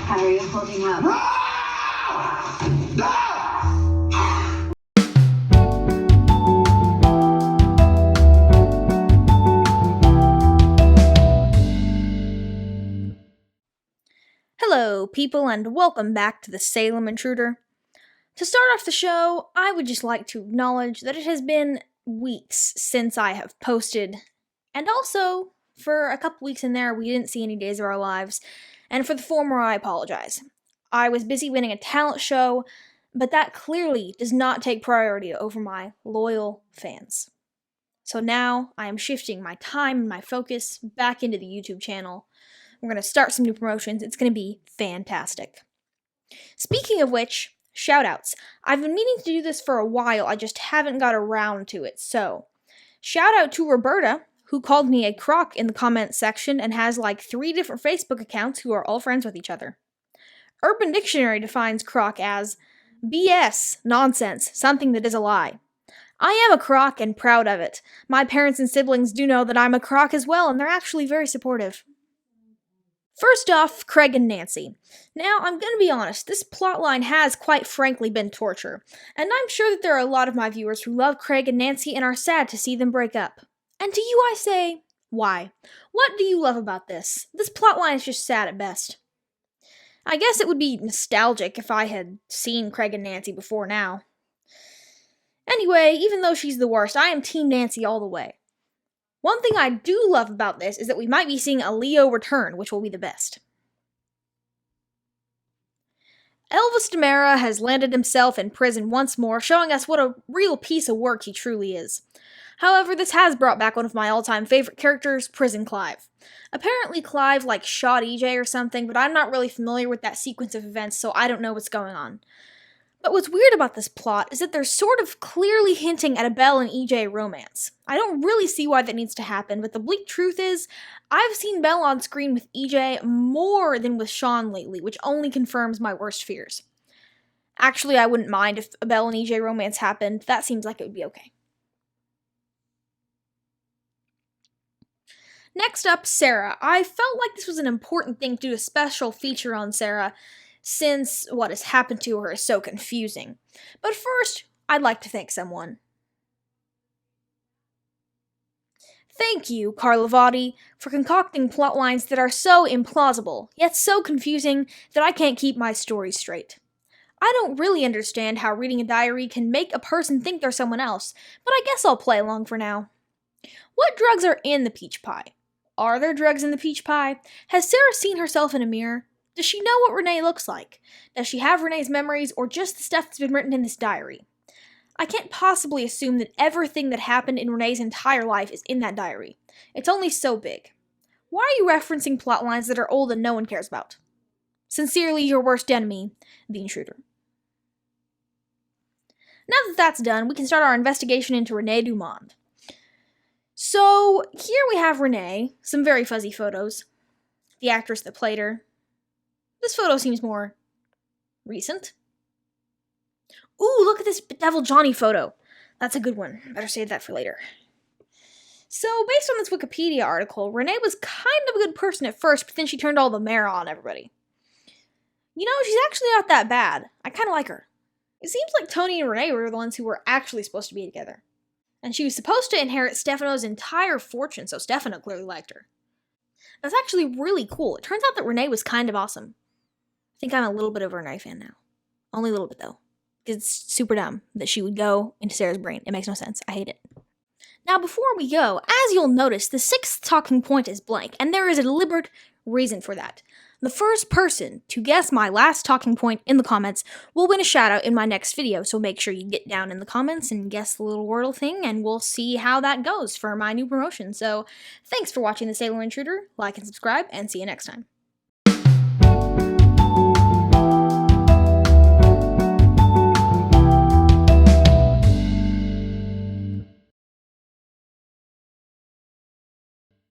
How are you holding up? Hello, people, and welcome back to the Salem Intruder. To start off the show, I would just like to acknowledge that it has been weeks since I have posted, and also, for a couple weeks in there, we didn't see any Days of Our Lives, and for the former, I apologize. I was busy winning a talent show, but that clearly does not take priority over my loyal fans. So now, I am shifting my time and my focus back into the YouTube channel. We're going to start some new promotions. It's going to be fantastic. Speaking of which, shoutouts. I've been meaning to do this for a while, I just haven't got around to it, so. Shout out to Roberta, who called me a crock in the comments section and has like 3 different Facebook accounts who are all friends with each other. Urban Dictionary defines crock as BS, nonsense, something that is a lie. I am a crock and proud of it. My parents and siblings do know that I'm a crock as well, and they're actually very supportive. First off, Craig and Nancy. Now, I'm gonna be honest, this plotline has quite frankly been torture, and I'm sure that there are a lot of my viewers who love Craig and Nancy and are sad to see them break up. And to you I say, why? What do you love about this? This plotline is just sad at best. I guess it would be nostalgic if I had seen Craig and Nancy before now. Anyway, even though she's the worst, I am Team Nancy all the way. One thing I do love about this is that we might be seeing a Leo return, which will be the best. Elvis DeMera has landed himself in prison once more, showing us what a real piece of work he truly is. However, this has brought back one of my all-time favorite characters, Prison Clive. Apparently Clive, shot EJ or something, but I'm not really familiar with that sequence of events, so I don't know what's going on. But what's weird about this plot is that they're sort of clearly hinting at a Belle and EJ romance. I don't really see why that needs to happen, but the bleak truth is, I've seen Belle on screen with EJ more than with Sean lately, which only confirms my worst fears. Actually, I wouldn't mind if a Belle and EJ romance happened. That seems like it would be okay. Next up, Sarah. I felt like this was an important thing to do a special feature on Sarah, since what has happened to her is so confusing. But first, I'd like to thank someone. Thank you, Carlavati, for concocting plotlines that are so implausible, yet so confusing that I can't keep my story straight. I don't really understand how reading a diary can make a person think they're someone else, but I guess I'll play along for now. What drugs are in the peach pie? Are there drugs in the peach pie? Has Sarah seen herself in a mirror? Does she know what Renee looks like? Does she have Renee's memories, or just the stuff that's been written in this diary? I can't possibly assume that everything that happened in Renee's entire life is in that diary. It's only so big. Why are you referencing plotlines that are old and no one cares about? Sincerely, your worst enemy, the Intruder. Now that that's done, we can start our investigation into RENEE DUMONDE. So, here we have Renee, some very fuzzy photos. The actress that played her. This photo seems more recent. Ooh, look at this Bedeviled Johnny photo. That's a good one. Better save that for later. So, based on this Wikipedia article, Renee was kind of a good person at first, but then she turned all the mara on everybody. You know, she's actually not that bad. I kind of like her. It seems like Tony and Renee were the ones who were actually supposed to be together. And she was supposed to inherit Stefano's entire fortune, so Stefano clearly liked her. That's actually really cool. It turns out that Renee was kind of awesome. I think I'm a little bit of a Renee fan now. Only a little bit, though. It's super dumb that she would go into Sarah's brain. It makes no sense. I hate it. Now, before we go, as you'll notice, the 6th talking point is blank, and there is a deliberate reason for that. The first person to guess my last talking point in the comments will win a shoutout in my next video, so make sure you get down in the comments and guess the little Wordle thing, and we'll see how that goes for my new promotion. So, thanks for watching the Salem Intruder, like and subscribe, and see you next time.